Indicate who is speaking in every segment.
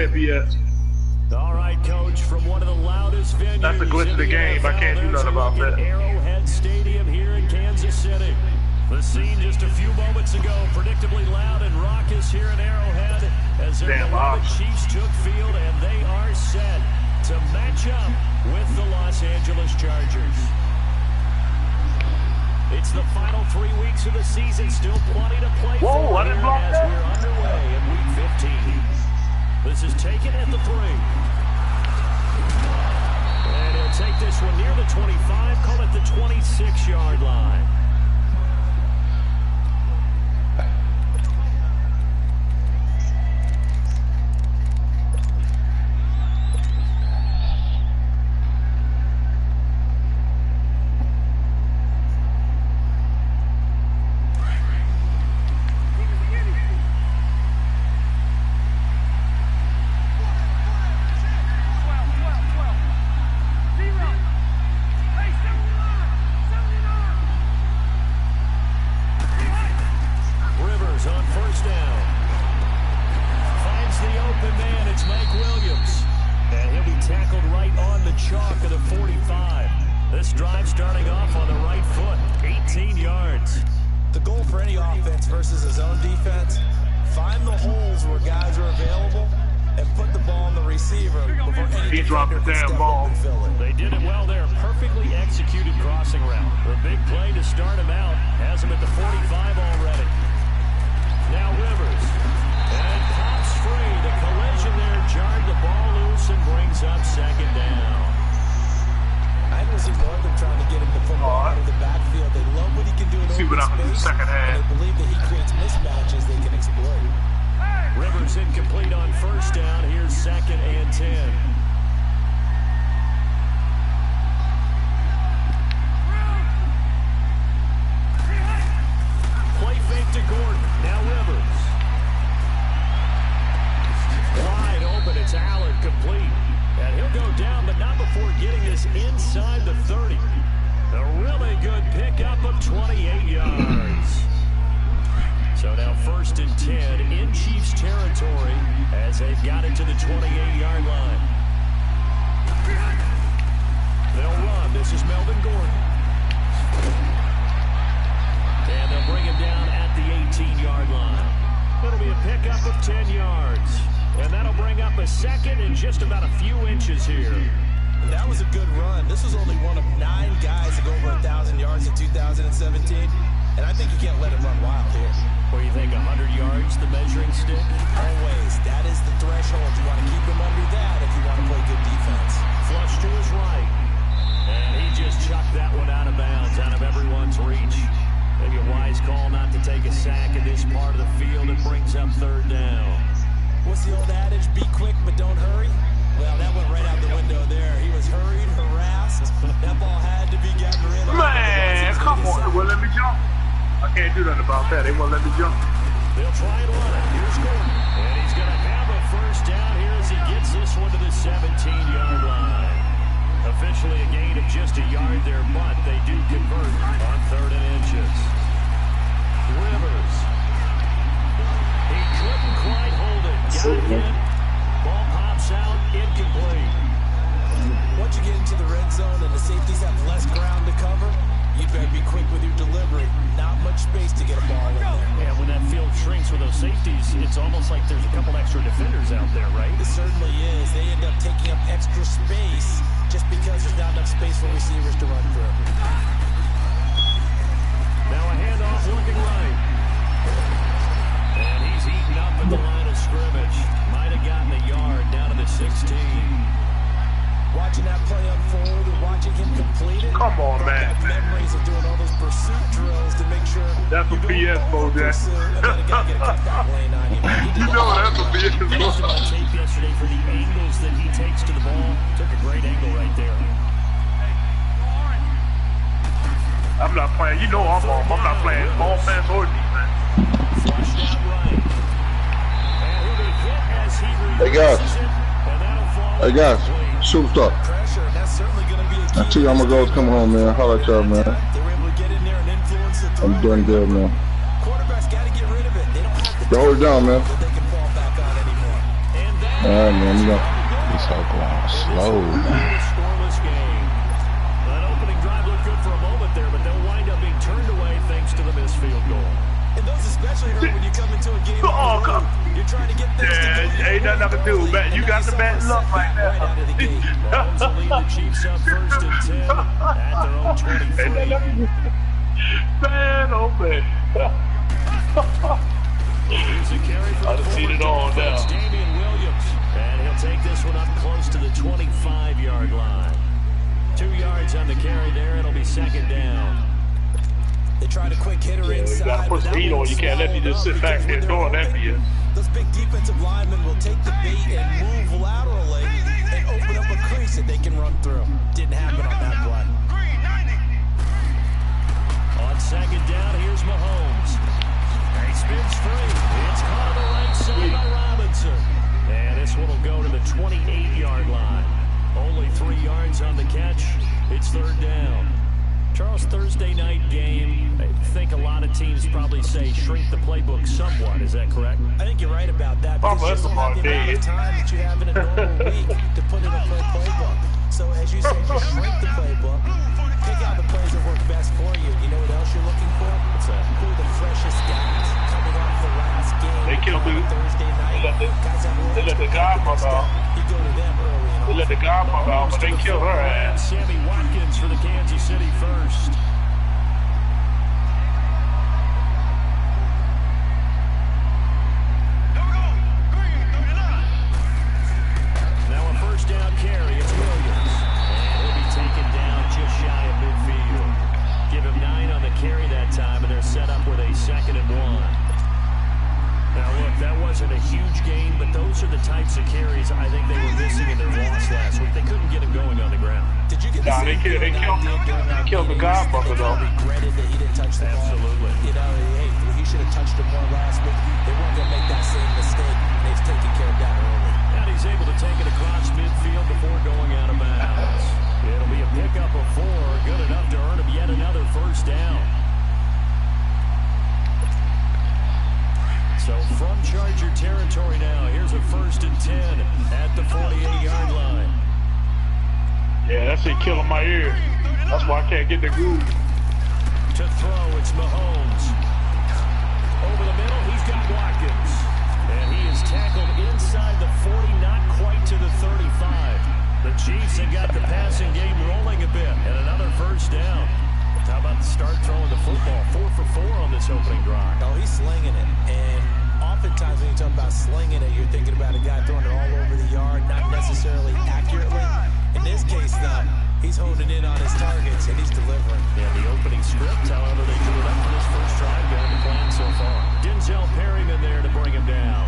Speaker 1: FPS.
Speaker 2: All right, Coach, from one of the loudest venues.
Speaker 1: That's a glitch of the game. I can't do nothing about that.
Speaker 2: Arrowhead Stadium here in Kansas City. The scene just a few moments ago, predictably loud and raucous here in Arrowhead as their beloved Chiefs took field, and they are set to match up with the Los Angeles Chargers. It's the final 3 weeks of the season, still plenty to play for here as we're underway in Week 15. This is taken at the 3. And he'll take this one near the 25, call it the 26-yard line.
Speaker 1: That's a PS4, Jack. You know that's a PS4.
Speaker 2: Based on tape yesterday for the angles that he takes to the ball. Took a great angle right there.
Speaker 1: I'm not playing. You know I'm not playing offense or defense.
Speaker 2: Flushed out right. And he'll be hit as he
Speaker 3: releases it. Hey guys, shoot up. I tell you I'm gonna go come home, man. Holla at y'all, man. I'm doing good, man.
Speaker 2: Quarterbacks gotta get rid of it. They don't have
Speaker 3: to hold it down, man.
Speaker 2: And that
Speaker 3: All right, man.
Speaker 4: He's so going slow, man.
Speaker 2: Scoreless game. That opening drive looked good for a moment there, but they'll wind up being turned away thanks to the missed field goal.
Speaker 5: And those especially hurt when you come into a game. You're trying to get things to go.
Speaker 1: Ain't nothing I can do, man. You got the bad luck right now.
Speaker 5: Right out of the gate.
Speaker 2: Mahomes will lead the Chiefs up 1st and 10 at their own 23.
Speaker 1: Man, oh man.
Speaker 2: Here's a carry from
Speaker 1: I've seen it all now.
Speaker 2: Damian Williams, and he'll take this one up close to the 25-yard line. 2 yards on the carry there. It'll be second down.
Speaker 5: They tried a quick hitter inside.
Speaker 1: You gotta put the heat on. You can't let me just sit back there doing that for you.
Speaker 5: Those big defensive linemen will take the bait and move laterally and open up a crease that they can run through. Didn't happen on that play.
Speaker 2: On second down, here's Mahomes. He spins free. It's caught on the right side by Robinson. And this one will go to the 28-yard line. Only 3 yards on the catch. It's third down. Charles, Thursday night game, I think a lot of teams probably say shrink the playbook somewhat. Is that correct?
Speaker 5: I think you're right about that. Because you don't have the amount of time that you have in a normal week to put in a playbook. So as you said, you shrink the playbook, pick out the plays that work best for you. You know what else you're looking for? Who are the freshest guys coming off the last game?
Speaker 1: They killed me.
Speaker 5: Thursday night.
Speaker 1: They let the guy pop out.
Speaker 5: You go to them early.
Speaker 1: They let the guy pop out, but they killed her ass.
Speaker 2: Sammy Watkins for the Kansas City first. Now a first down carry. It's Williams. And he'll be taken down just shy of midfield. Give him 9 on the carry that time, and they're set up with a 2nd and 1. Now, look, that wasn't a huge gain, but those are the types of carries I think they were missing in their loss last week. They couldn't get him going on the ground.
Speaker 5: Did you get the
Speaker 1: they killed the guy, brother, though.
Speaker 5: Regretted that he didn't touch the ball.
Speaker 2: Absolutely.
Speaker 5: You know, hey, he should have touched it more last week. They weren't going to make that same mistake. They've taken care of that early.
Speaker 2: And he's able to take it across midfield before going out of bounds. It'll be a pickup of 4, good enough to earn him yet another first down. So from Charger territory now, here's a 1st and 10 at the 48-yard line.
Speaker 1: Yeah, that shit killing my ear. That's why I can't get the groove.
Speaker 2: To throw, it's Mahomes. Over the middle, he's got Watkins. And he is tackled inside the 40, not quite to the 35. The Chiefs have got the passing game rolling a bit, and another first down. How about the start throwing the football? 4 for 4 on this opening drive.
Speaker 5: Oh, he's slinging it. And oftentimes when you talk about slinging it, you're thinking about a guy throwing it all over the yard, not necessarily accurately. In this case, though, he's honing in on his targets, and he's delivering.
Speaker 2: Yeah, the opening script, however, they drew it up for this first drive, going to plan so far. Denzel Perryman there to bring him down.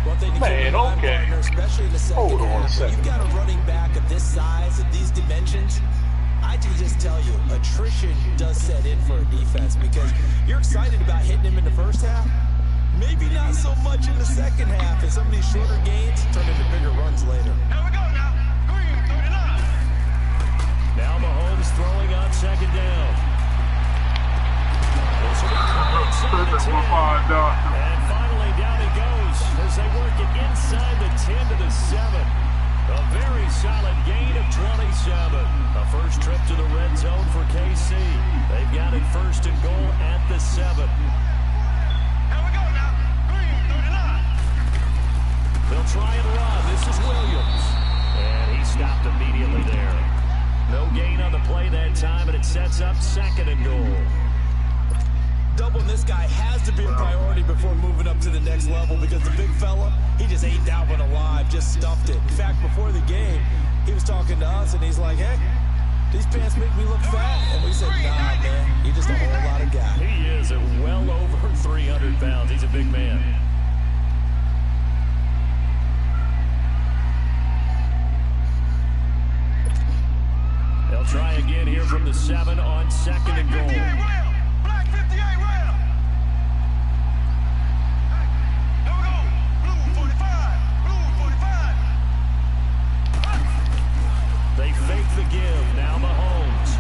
Speaker 5: One thing to keep in mind, partner, especially in the second half, when you've got a running back of this size, of these dimensions, I can just tell you, attrition does set in for a defense because you're excited about hitting him in the first half. Maybe not so much in the second half, and some of these shorter gains turn into bigger runs later.
Speaker 2: Here we go now. Now Mahomes throwing on second down. This will be caught inside the 10. And finally down he goes as they work it inside the 10 to the 7. A very solid gain of 27. A first trip to the red zone for KC. They've got it 1st and goal at the 7. They'll try and run. This is Williams. And he stopped immediately there. No gain on the play that time, and it sets up 2nd and goal.
Speaker 5: Doubling this guy has to be a priority before moving up to the next level because the big fella, he just ate that one alive, just stuffed it. In fact, before the game, he was talking to us, and he's like, hey, these pants make me look fat. And we said, nah, man, you're just a whole lot of guy.
Speaker 2: He is at well over 300 pounds. He's a big man. They'll try again here from the 7 on 2nd and goal.
Speaker 6: Black 58 rail. Hey, here we go. Blue 45. Blue 45.
Speaker 2: They fake the give. Now Mahomes.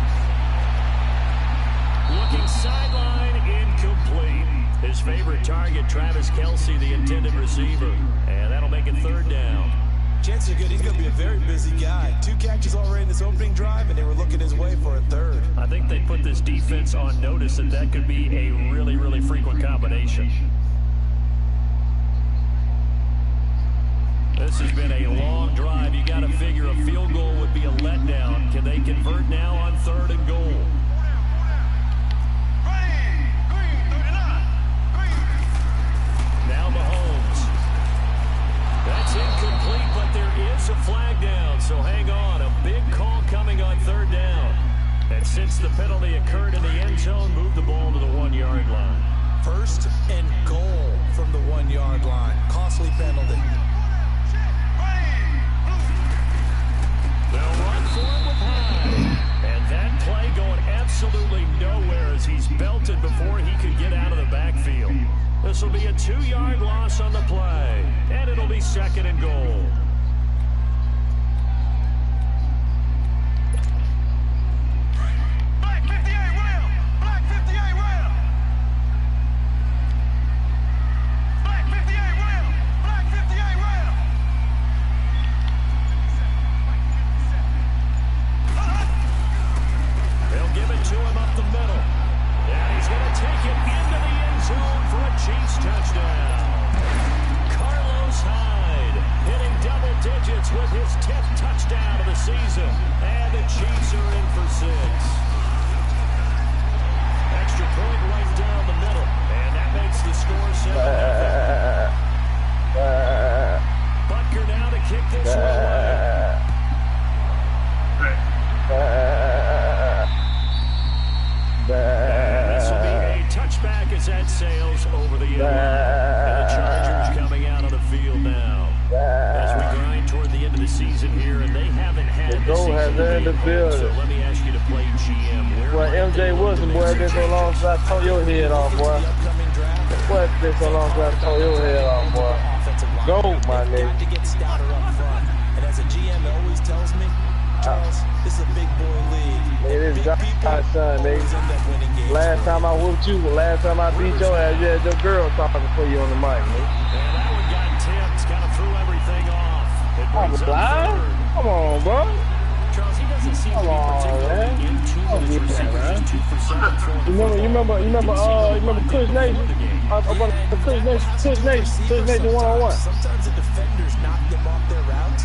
Speaker 2: Looking sideline, incomplete. His favorite target, Travis Kelce, the intended receiver. And that'll make it 3rd down.
Speaker 5: so good. He's going to be a very busy guy. 2 catches already in this opening drive, and they were looking his way for a 3rd.
Speaker 2: I think they put this defense on notice that could be a really, really frequent combination. This has been a long drive. You got to figure a field goal would be a letdown. Can they convert now on 3rd and goal? Now Mahomes. That's incomplete, but there is a flag down, so hang on. A big call coming on 3rd down. And since the penalty occurred in the end zone, move the ball to the 1-yard line.
Speaker 5: 1st and goal from the 1-yard line. Costly penalty.
Speaker 2: They'll run for it with Hyde. And that play going absolutely nowhere as he's belted before he could get out of the backfield. This will be a 2-yard loss on the play, and it'll be 2nd and goal.
Speaker 6: Black 58 rail. Black 58 rail. Black 58 rail. Black 58 rail.
Speaker 2: They'll give it to him up the middle. And he's going to take it into the end zone for a Chiefs touchdown. Carlos Hyde hitting double digits with his 10th touchdown of the season. And the Chiefs are in for 6. Extra point right down the middle. And that makes the score 7-0. Butker now to kick this one away. This will be a touchback as that sails over the end line. And the Chargers coming out on the field now. As we grind toward the end of the season here, and they haven't had the season to be so let me ask you to play GM.
Speaker 7: Well, MJ Wilson, boy, been so long since I tore your head off, boy. Boy, it's been so long since I tore your head off, boy. Go, my nigga.
Speaker 5: Got to get stouter up front. And as a GM, it always tells me, Charles, this is a big boy league.
Speaker 7: It is God's son, nigga. Last time I whooped you, last time I beat your ass, you had your girl talking for you on the mic, nigga.
Speaker 2: And that one got tipped, kind of threw everything off.
Speaker 7: I'm blind? Come on, bro.
Speaker 2: Charles, he doesn't seem to be particularly into his receivers. 2% throwing.
Speaker 7: You remember Chris Nation? Chris Nation one-on-one.
Speaker 5: Sometimes the defenders knock them off their routes,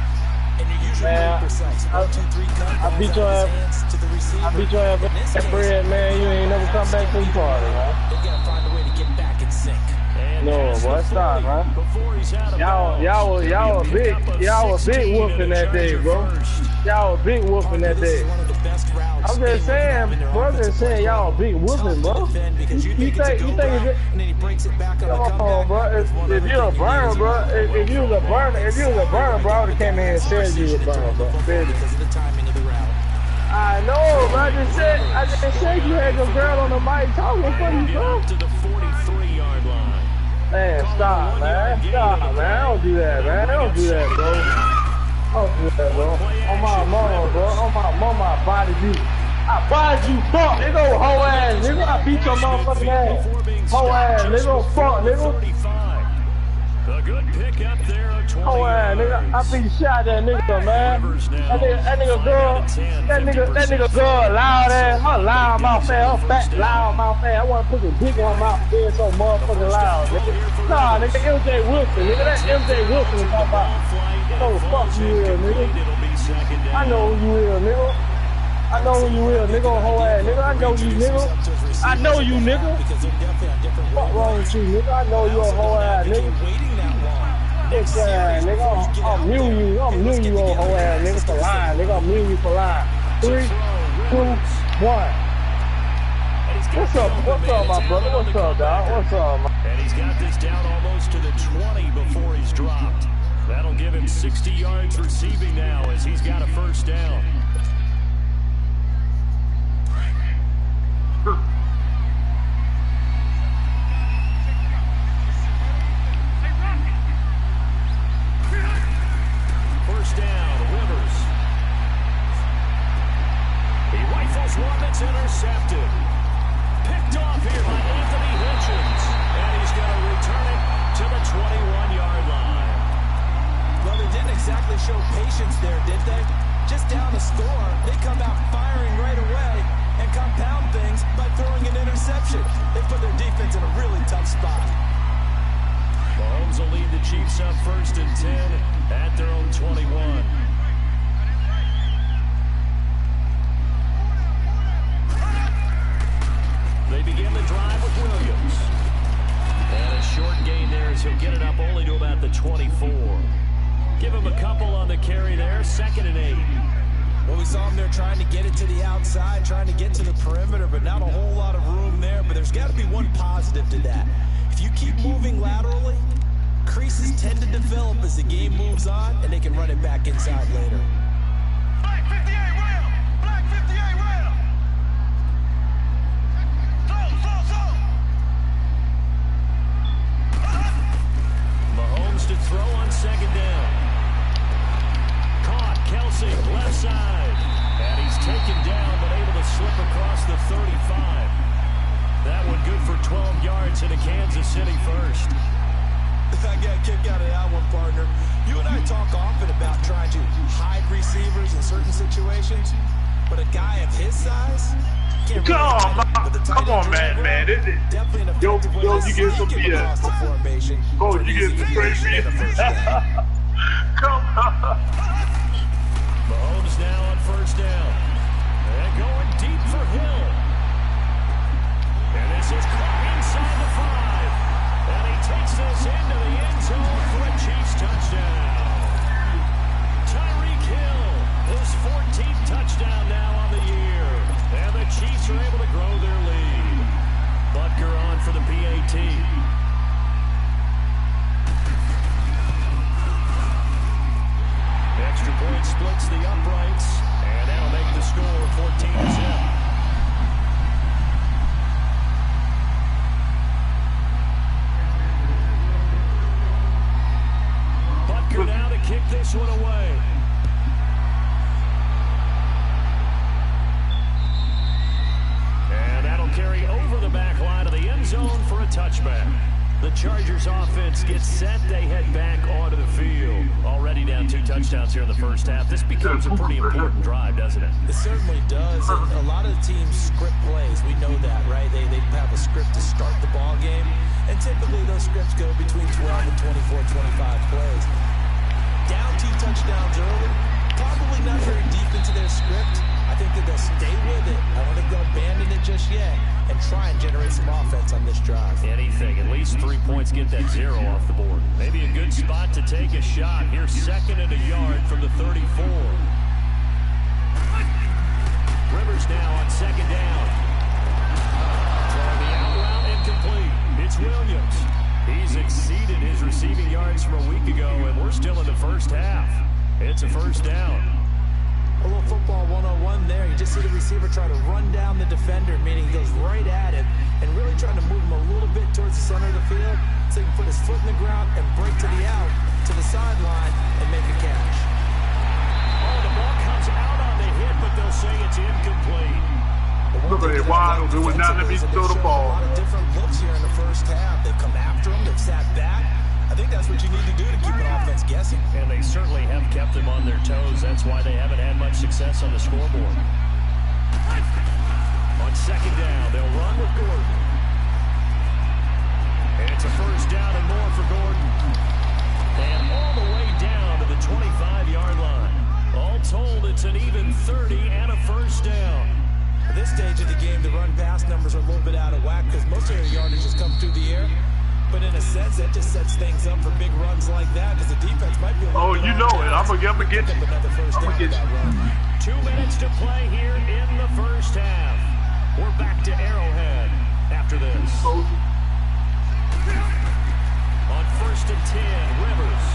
Speaker 5: and you're usually very precise. 1, 2, 3, cut.
Speaker 7: I beat your ass.
Speaker 5: To the receiver.
Speaker 7: I beat your ass at Fred, man. You ain't never come back to the party, man.
Speaker 5: They gotta find a way to get back in sync.
Speaker 7: No, boy, stop, man. Y'all a big whooping that day, bro. Y'all a big whooping that day. I'm just saying, bro. Just saying, y'all a big whooping, bro. You think come on, bro. If you're a burner, bro. If you was a burner, bro, I would have came in and said you were a burner, bro. I know, bro. I just said you had your girl on the mic talking for you, bro.
Speaker 2: To the 43-yard line.
Speaker 7: Man, stop, man. Stop, man. I don't do that, man. I don't do that, bro. I don't do that, bro. On my mama, bro. On my mama, I bodied you. I bodied you, fuck, nigga. Whole ass, nigga. I beat your motherfucking ass. Whole ass, nigga. Fuck, nigga.
Speaker 2: A good pick up there of 20.
Speaker 7: Whole ass, nigga. I beat shot that nigga, man. That nigga girl, loud ass. Her loud mouth ass. Her fat loud mouth ass. I want to put some dick on my mouth being so motherfucking loud, nigga. Nah, nigga, MJ Wilson, nigga. That MJ Wilson is talking about. Oh, fuck you is, nigga. I know who you is, nigga. I know who you is, nigga. Whole ass, nigga. I know you, nigga. I know you, nigga. What wrong with you, nigga? I know you a whole ass, nigga. Bitch ass, nigga. I'm muting you. I'm muting you, old whole ass, nigga, for lying, nigga. I'm muting you for lying. 3, 2, 1. What's up, my brother? What's up, dog? What's up, man?
Speaker 2: And he's got this down almost to the 20 before he's dropped. That'll give him 60 yards receiving now as he's got a first down. First down, Rivers. He rifles one that's intercepted. Picked off here by Anthony Hitchens. And he's going to return it to the 21-yard line.
Speaker 5: Well, they didn't exactly show patience there, did they? Just down a score, they come out firing right away and compound things by throwing an interception. They put their defense in a really tough spot.
Speaker 2: Mahomes will lead the Chiefs up 1st and 10 at their own 21. They begin the drive with Williams. And a short gain there as he'll get it up only to about the 24. Give him a couple on the carry there, 2nd and 8.
Speaker 5: Well, we saw him there trying to get it to the outside, trying to get to the perimeter, but not a whole lot of room there. But there's got to be one positive to that. If you keep moving laterally, creases tend to develop as the game moves on, and they can run it back inside later.
Speaker 6: Black 58 rail! Black 58 rail! Slow!
Speaker 2: Mahomes to throw on 2nd down. Caught, Kelsey, left side. And he's taken down, but able to slip across the 35. That one good for 12 yards into Kansas City first.
Speaker 5: I got a kick out of that one, partner. You and I talk often about trying to hide receivers in certain situations, but a guy of his size can't really
Speaker 1: come on, man.
Speaker 5: Definitely an
Speaker 1: Yo,
Speaker 5: effective way
Speaker 1: you get some
Speaker 5: sneak him
Speaker 1: BS.
Speaker 5: across the formation.
Speaker 1: Oh, you get some straight BS. Come on.
Speaker 2: Mahomes now on 1st down. And going deep for Hill. And this is caught inside the 5. And he takes this into the end zone for a Chiefs touchdown. Tyreek Hill, his 14th touchdown now on the year. And the Chiefs are able to grow their lead. Butker on for the PAT. Extra point splits the uprights, and that'll make the score 14-0. Butker now to kick this one away. And that'll carry over the back line of the end zone for a touchback. The Chargers offense gets set. They head back onto the field. Already down 2 touchdowns here in the first half. This becomes a pretty important drive, doesn't it?
Speaker 5: It certainly does. And a lot of the teams script plays. We know that, right? They have a script to start the ball game. And typically those scripts go between 12 and 24, 25 plays. Down 2 touchdowns early. Probably not very deep into their script. I think that they'll stay with it. I don't think they'll abandon it just yet and try and generate some offense on this drive.
Speaker 2: Anything. At least 3 points, get that 0 off the board. Maybe a good spot to take a shot. Here's 2nd and a yard from the 34. Rivers now on 2nd down. For the out route incomplete. It's Williams. He's exceeded his receiving yards from a week ago, and we're still in the first half. It's a 1st down.
Speaker 5: A little football 101 there. You just see the receiver try to run down the defender, meaning he goes right at him and really trying to move him a little bit towards the center of the field so he can put his foot in the ground and break to the out, to the sideline, and make a catch.
Speaker 2: Oh, the ball comes out on the hit, but they'll say it's incomplete.
Speaker 1: Look at it, wide. They would not let me throw the ball.
Speaker 5: A lot of different looks here in the first half. They've come after him. They've sat back. I think that's what you need to do to keep an offense guessing.
Speaker 2: And they certainly have kept them on their toes. That's why they haven't had much success on the scoreboard. On 2nd down, they'll run with Gordon. And it's a 1st down and more for Gordon. And all the way down to the 25-yard line. All told, it's an even 30 and a 1st down.
Speaker 5: At this stage of the game, the run-pass numbers are a little bit out of whack because most of their yardage has come through the air. But in a sense, that just sets things up for big runs like that because the defense might be a little bit
Speaker 1: you know it. I'm going to get you.
Speaker 5: another first down with that run.
Speaker 2: 2 minutes to play here in the first half. We're back to Arrowhead after this. On 1st and 10, Rivers.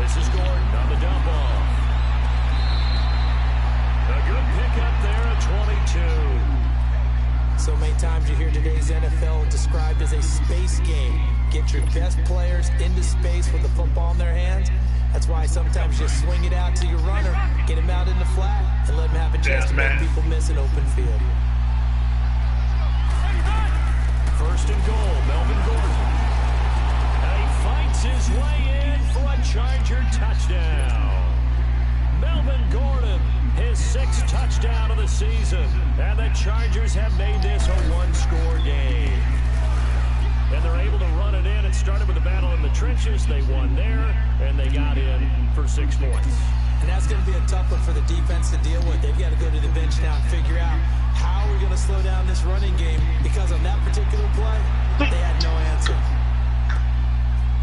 Speaker 2: This is Gordon on the dump off. A good pickup there at 22.
Speaker 5: So many times you hear today's NFL described as a space game. Get your best players into space with the football in their hands. That's why sometimes you just swing it out to your runner, get him out in the flat, and let him have a chance to make people miss an open field.
Speaker 2: 1st and goal, Melvin Gordon. And he fights his way in for a Charger touchdown. season, and the Chargers have made this a one-score game. And they're able to run it in. It started with a battle in the trenches. They won there, and they got in for 6 points.
Speaker 5: And that's going to be a tough one for the defense to deal with. They've got to go to the bench now and figure out how we're going to slow down this running game, because on that particular play, they had no answer.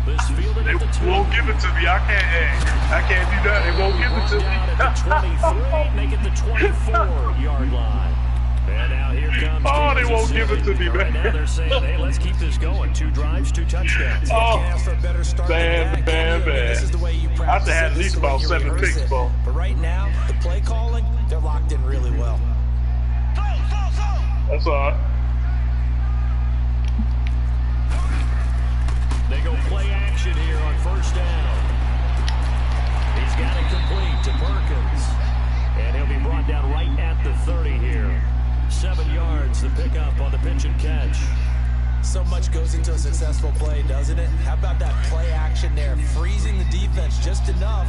Speaker 2: This fielded
Speaker 1: They
Speaker 2: at the 2.
Speaker 1: won't give it to me. I can't do that. They won't give it to me.
Speaker 2: Down at the 23, make it the 24-yard line. And now here comes
Speaker 1: Oh, they won't give it to me,
Speaker 2: right
Speaker 1: man.
Speaker 2: now they're saying, hey, let's keep this going. 2 drives, 2 touchdowns.
Speaker 1: Oh,
Speaker 5: Can't ask for a better start
Speaker 1: man.
Speaker 5: than that. This is the way you
Speaker 1: I
Speaker 5: practice
Speaker 1: should have
Speaker 5: it.
Speaker 1: at
Speaker 5: This
Speaker 1: least
Speaker 5: is the way
Speaker 1: about
Speaker 5: you
Speaker 1: 7
Speaker 5: rehearse
Speaker 1: picks,
Speaker 5: it.
Speaker 1: bro.
Speaker 5: But right now, the play calling, they're locked in really well.
Speaker 1: That's all right.
Speaker 2: They go play action here on 1st down. He's got it complete to Perkins. And he'll be brought down right at the 30 here. 7 yards to pick up on the pitch and catch.
Speaker 5: So much goes into a successful play, doesn't it? How about that play action there? Freezing the defense just enough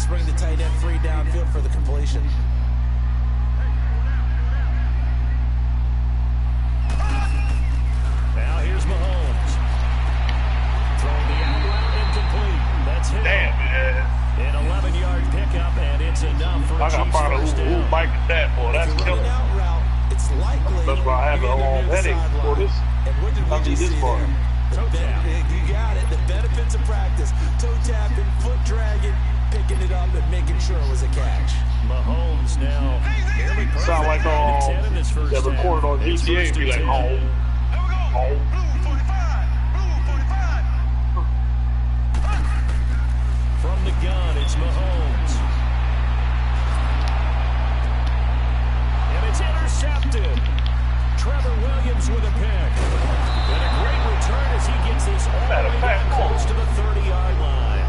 Speaker 5: to bring the tight end free downfield for the completion.
Speaker 2: Now here's Mahomes. Throwing the out route incomplete. That's him.
Speaker 1: Damn, man.
Speaker 2: An 11-yard pickup, and it's enough for a
Speaker 1: I gotta
Speaker 2: Chiefs
Speaker 1: find out
Speaker 2: first
Speaker 1: who
Speaker 2: down.
Speaker 1: Mike that for. That's
Speaker 5: If you're
Speaker 1: killer.
Speaker 5: running out route, it's likely
Speaker 1: That's why I have a
Speaker 5: you're
Speaker 1: long
Speaker 5: near the
Speaker 1: headache for
Speaker 5: sideline.
Speaker 1: this.
Speaker 5: And what did we
Speaker 1: I need
Speaker 5: just
Speaker 1: this
Speaker 5: see
Speaker 1: part.
Speaker 5: there?
Speaker 2: Toe tap.
Speaker 5: You got it. The benefits of practice. Toe tapping, foot dragging, picking it up, and making sure it was a catch.
Speaker 2: Mahomes now nearly perfect.
Speaker 1: Sound like
Speaker 2: 9 to 10 in this first
Speaker 1: that
Speaker 2: half.
Speaker 1: recorded on
Speaker 2: It's
Speaker 1: GTA
Speaker 2: first
Speaker 1: be
Speaker 2: and
Speaker 1: like,
Speaker 2: 10.
Speaker 1: oh, oh.
Speaker 6: Blue 45.
Speaker 2: From the gun, it's Mahomes. And it's intercepted. Trevor Williams with a pick. And a great return as he gets this all the way down close to the 30-yard line.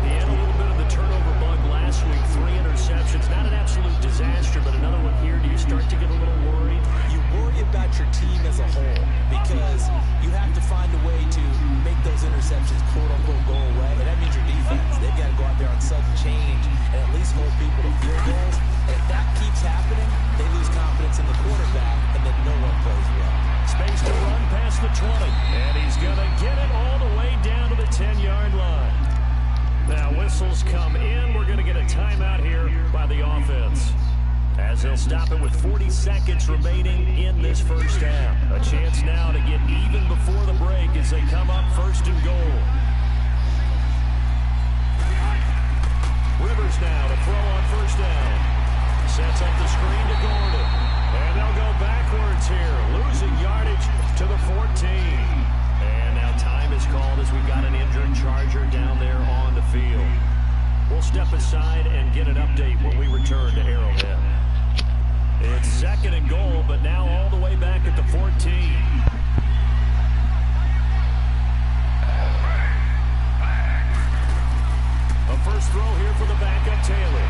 Speaker 2: He had a little bit of the turnover bug last week. 3 interceptions. Not an absolute disaster, but another one here. Do you start to get a little worried?
Speaker 5: You worry about your team as a whole because you have to find a way to make those interceptions quote-unquote go away, and that means your defense. They've got to go out there on sudden change and at least hold people to field goals. And if that keeps happening, they lose confidence in the quarterback, and then no one plays well.
Speaker 2: Space to run past the 20. And he's going to get it all the way down to the 10-yard line. Now whistles come in. We're going to get a timeout here by the offense, as they'll stop it with 40 seconds remaining in this first half. A chance now to get even before the break as they come up 1st and goal. Rivers now to throw on 1st down. Sets up the screen to Gordon. And they'll go backwards here, losing yardage to the 14. And now time is called as we've got an injured Charger down there on the field. We'll step aside and get an update when we return to Arrowhead. It's 2nd and goal, but now all the way back at the 14. A first throw here for the backup Taylor.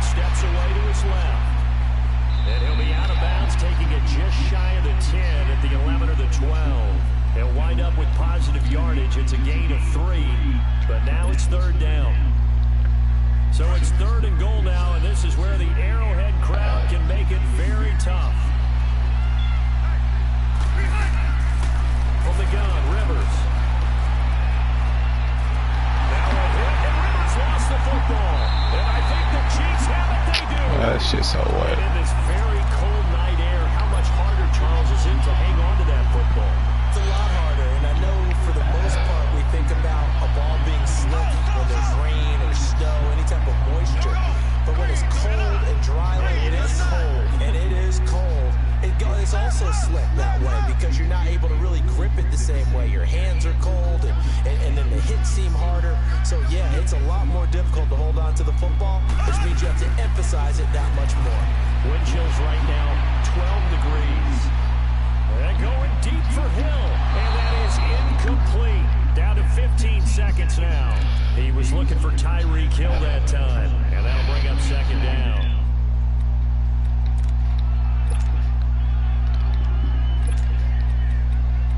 Speaker 2: Steps away to his left. And he'll be out of bounds, taking it just shy of the 10 at the 11 or the 12. He'll wind up with positive yardage. It's a gain of 3, but now it's 3rd down. So it's 3rd and goal now, and this is where the Arrowhead crowd can make it very tough. From the gun, Rivers. Now a hit, and Rivers lost the football. And I think the Chiefs have it. They do.
Speaker 4: That shit's so wet.
Speaker 2: And in this very cold night air, how much harder, Charles, is it to hang on to that football?
Speaker 5: It's a lot harder, and I know for the most part we think about a ball being slick when there's rain or snow, any type of moisture. But when it's cold and dry like it is cold, and it is cold, it's also slick that way because you're not able to really grip it the same way. Your hands are cold, and then the hits seem harder. So, yeah, it's a lot more difficult to hold on to the football, which means you have to emphasize it that much more.
Speaker 2: Wind chills right now, 12 degrees. They're going deep for Hill, and that is incomplete. Down to 15 seconds now. He was looking for Tyreek Hill that time, and that'll bring up 2nd down.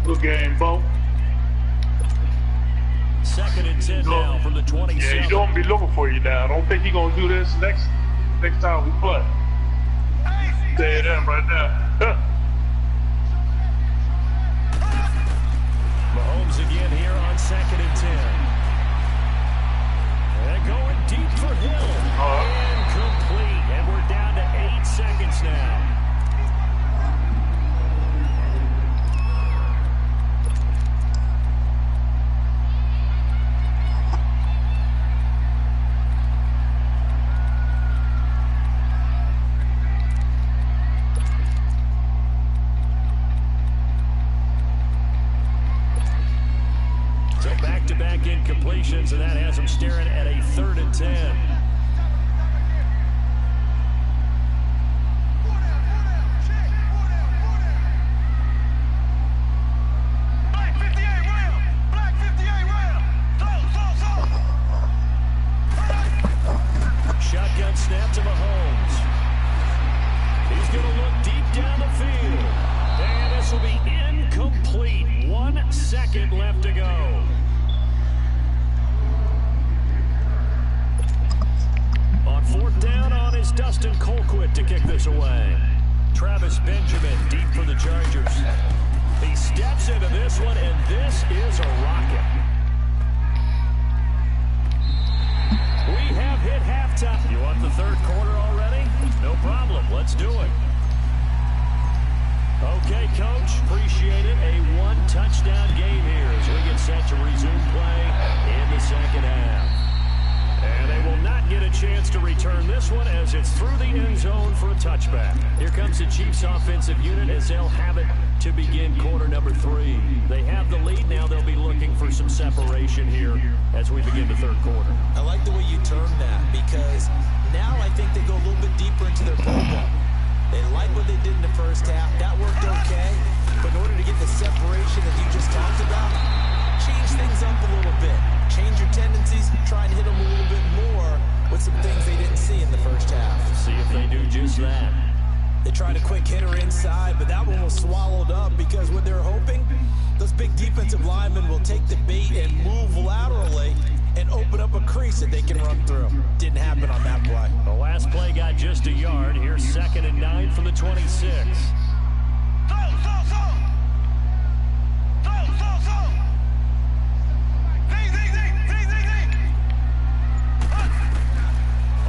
Speaker 1: Good game, Bo.
Speaker 2: 2nd and 10 now from the 27.
Speaker 1: Yeah, he don't be looking for you now. I don't think he gonna do this next time we play. There, them right there.
Speaker 2: Mahomes again here on 2nd and 10. And going deep for Hill. Incomplete. And we're down to 8 seconds now. Back-to-back incompletions, and that has them staring at a 3rd and 10.
Speaker 6: Black 58 round. Black 58 round.
Speaker 2: Shotgun snap to Mahomes. He's going to look deep down the field. And this will be incomplete. 1 second left to go. On 4th down on is Dustin Colquitt to kick this away. Travis Benjamin deep for the Chargers. He steps into this one, and this is a rocket. We have hit halftime. You want the 3rd quarter already? No problem. Let's do it. Okay, Coach. Appreciate it. A 1-touchdown game here as we get set to resume play in the 2nd half. And they will not get a chance to return this one as it's through the end zone for a touchback. Here comes the Chiefs offensive unit as they'll have it to begin quarter number 3. They have the lead now. They'll be looking for some separation here as we begin the 3rd quarter.
Speaker 5: I like the way you term that because now I think they go a little bit deeper into their playbook. They like what they did in the 1st half. That worked okay. But in order to get the separation that you just talked about, change things up a little bit. Change your tendencies, try and hit them a little bit more with some things they didn't see in the 1st half.
Speaker 2: See if they do just that.
Speaker 5: They tried a quick hitter inside, but that one was swallowed up because what they're hoping, those big defensive linemen will take the bait and move laterally and open up a crease that they can run through. Didn't happen on that play.
Speaker 2: The last play got just a yard. Here's 2nd and 9 from the 26.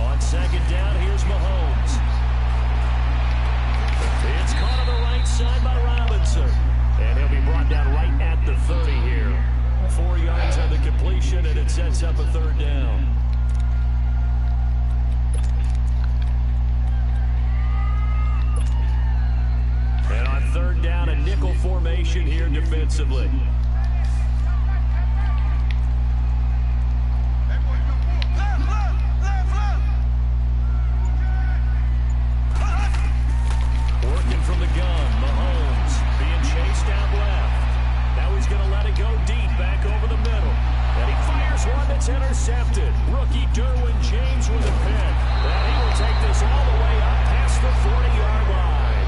Speaker 2: On 2nd down, here's Mahomes. It's caught on the right side by Robinson. And he'll be brought down right at the 30 here. 4 yards on the completion, and it sets up a 3rd down. And on 3rd down, a nickel formation here defensively. Working from the gun, Mahomes being chased down left. Now he's going to let it go deep, back over the middle. And he fires one that's intercepted. Rookie Derwin James with a pick. And he will take this all the way up past the 40-yard line.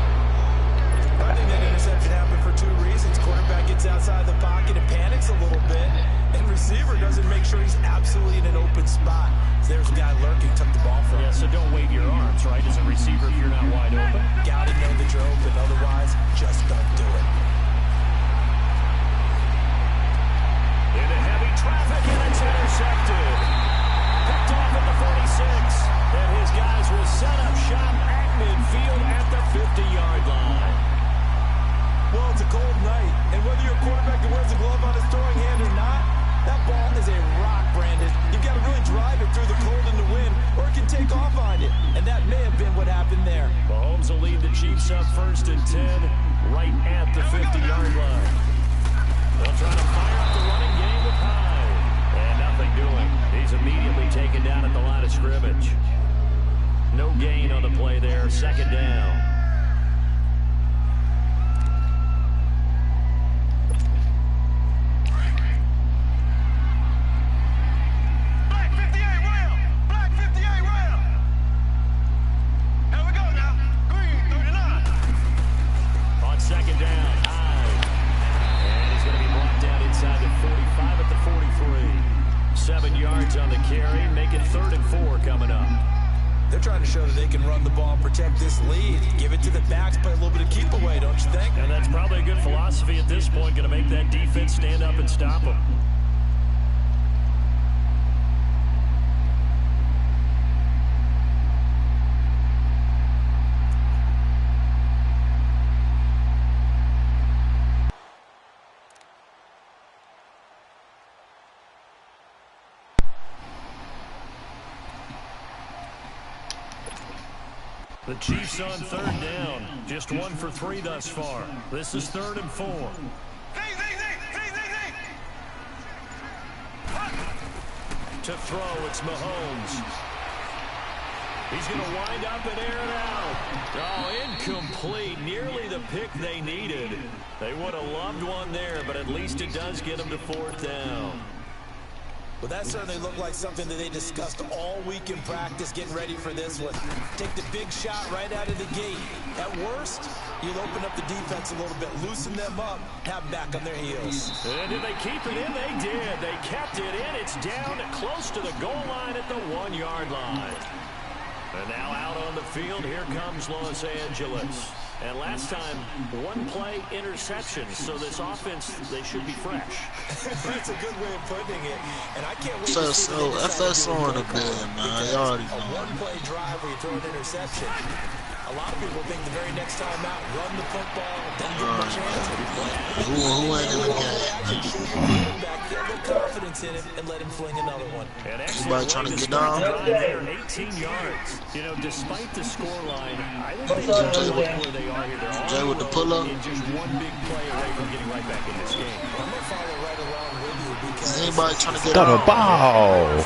Speaker 5: I think that interception happened for 2 reasons. Quarterback gets outside the pocket and panics a little bit. And receiver doesn't make sure he's absolutely in an open spot. So there's a guy lurking, took the ball from him.
Speaker 2: Yeah, so don't wave your arms, right, as a receiver if you're not wide open.
Speaker 5: Gotta know that you're open. Otherwise, just don't do it.
Speaker 2: Into heavy traffic, and it's intercepted. Picked off at the 46. And his guys will set up shop at midfield at the 50-yard line.
Speaker 5: Well, it's a cold night, and whether you're a quarterback that wears a glove on his throwing hand or not, that ball is a rock, Brandon. You've got to really drive it through the cold and the wind, or it can take off on you. And that may have been what happened there.
Speaker 2: Mahomes will lead the Chiefs up 1st and 10, right at the 50-yard line. They'll try to fire up the running game with Hyde. And nothing doing. He's immediately taken down at the line of scrimmage. No gain on the play there, 2nd down.
Speaker 5: They're trying to show that they can run the ball and protect this lead. Give it to the backs, play a little bit of keep away, don't you think?
Speaker 2: And that's probably a good philosophy at this point, going to make that defense stand up and stop them. The Chiefs on 3rd down. Just 1 for 3 thus far. This is 3rd and 4. To throw, it's Mahomes. He's going to wind up and air it out. Oh, incomplete. Nearly the pick they needed. They would have loved one there, but at least it does get them to 4th down.
Speaker 5: Well, that certainly looked like something that they discussed all week in practice, getting ready for this one. Take the big shot right out of the gate. At worst, you'll open up the defense a little bit, loosen them up, have them back on their heels.
Speaker 2: And did they keep it in? They did. They kept it in. It's down close to the goal line at the 1-yard line. And now out on the field, here comes Los Angeles. And last time, 1-play interception, so this offense, they should be fresh.
Speaker 5: That's a good way of putting it. And I can't wait
Speaker 8: so,
Speaker 5: to see the
Speaker 8: FS on a bit, man. You already know.
Speaker 5: A 1-play drive where you throw an interception. A lot of people think the very next time out, run the football, don't give them a chance.
Speaker 8: Who ain't in the game?
Speaker 5: Get the confidence in him and let him fling another one.
Speaker 8: Everybody trying to get down.
Speaker 2: 18 yards. You know, despite the scoreline, I think they know where they are here.
Speaker 8: Jay with the pull-up.
Speaker 2: Just one big play away from getting right back in this game.
Speaker 5: I'm going to follow right along with you because
Speaker 8: is anybody trying to get
Speaker 4: down?
Speaker 8: down?
Speaker 4: Ball.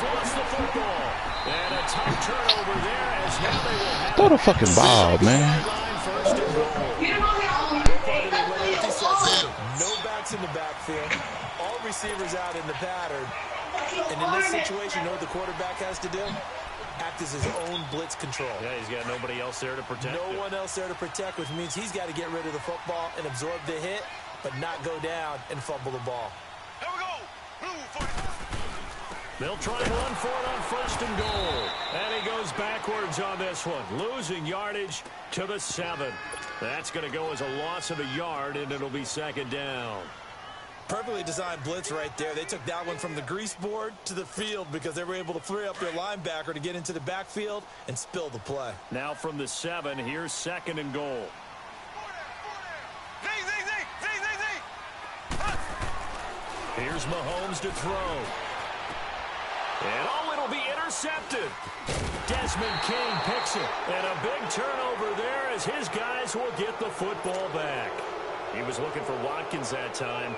Speaker 2: And a tough turnover there as now they will have
Speaker 4: Throw the fucking ball, man.
Speaker 5: No backs in the backfield. All receivers out in the pattern. And in this situation, you know what the quarterback has to do? Act as his own blitz control.
Speaker 2: Yeah, he's got nobody else there to protect.
Speaker 5: No one else there to protect, which means he's got to get rid of the football and absorb the hit, but not go down and fumble the ball.
Speaker 6: Here we go. Blue 45.
Speaker 2: They'll try and run for it on 1st and goal. And he goes backwards on this one, losing yardage to the 7. That's going to go as a loss of a yard, and it'll be 2nd down.
Speaker 5: Perfectly designed blitz right there. They took that one from the grease board to the field because they were able to free up their linebacker to get into the backfield and spill the play.
Speaker 2: Now from the 7, here's 2nd and goal. Here's Mahomes to throw. And oh, it'll be intercepted. Desmond King picks it. And a big turnover there as his guys will get the football back. He was looking for Watkins that time.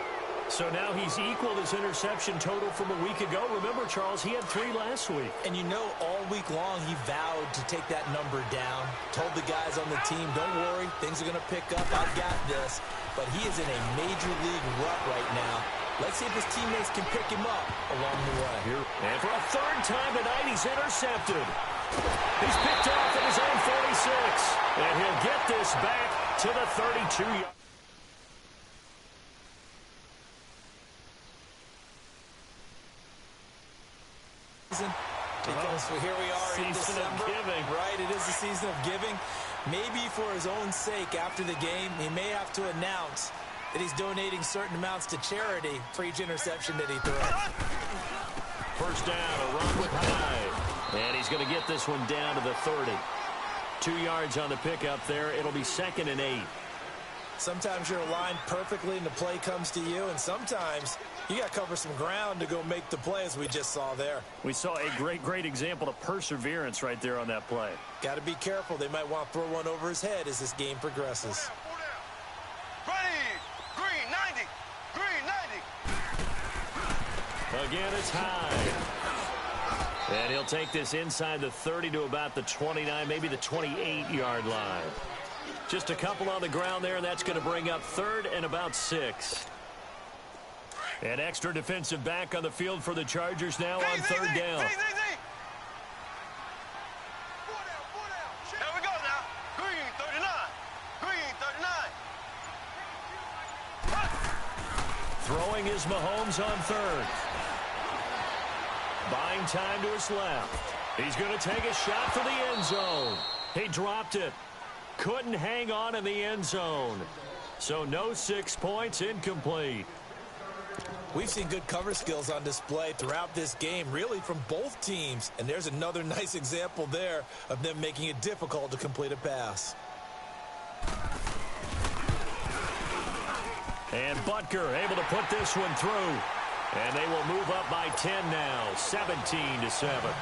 Speaker 2: So now he's equaled his interception total from a week ago. Remember, Charles, he had 3 last week.
Speaker 5: And you know, all week long, he vowed to take that number down. Told the guys on the team, don't worry, things are going to pick up. I've got this. But he is in a major league rut right now. Let's see if his teammates can pick him up along the way.
Speaker 2: And for a 3rd time tonight, he's intercepted. He's picked off at his own 46. And he'll get this back to the 32-yard.
Speaker 5: Because here we are in December, right? It is the season of giving. Maybe for his own sake, after the game, he may have to announce that he's donating certain amounts to charity for each interception that he throws.
Speaker 2: 1st down, a run with High. And he's going to get this one down to the 30. 2 yards on the pickup there. It'll be 2nd and 8.
Speaker 5: Sometimes you're aligned perfectly and the play comes to you, and sometimes you got to cover some ground to go make the play, as we just saw there.
Speaker 2: We saw a great example of perseverance right there on that play.
Speaker 5: Got to be careful. They might want to throw one over his head as this game progresses.
Speaker 6: Ready. Green 90. Green 90.
Speaker 2: Again, it's High. And he'll take this inside the 30 to about the 29, maybe the 28-yard line. Just a couple on the ground there, and that's going to bring up 3rd and about 6. An extra defensive back on the field for the Chargers now on 3rd down.
Speaker 6: Here we go now. Green 39. Green 39.
Speaker 2: Throwing is Mahomes on 3rd. Buying time to his left. He's going to take a shot for the end zone. He dropped it. Couldn't hang on in the end zone. So no 6 points, incomplete.
Speaker 5: We've seen good cover skills on display throughout this game, really from both teams. And there's another nice example there of them making it difficult to complete a pass.
Speaker 2: And Butker able to put this one through. And they will move up by 10 now, 17-7.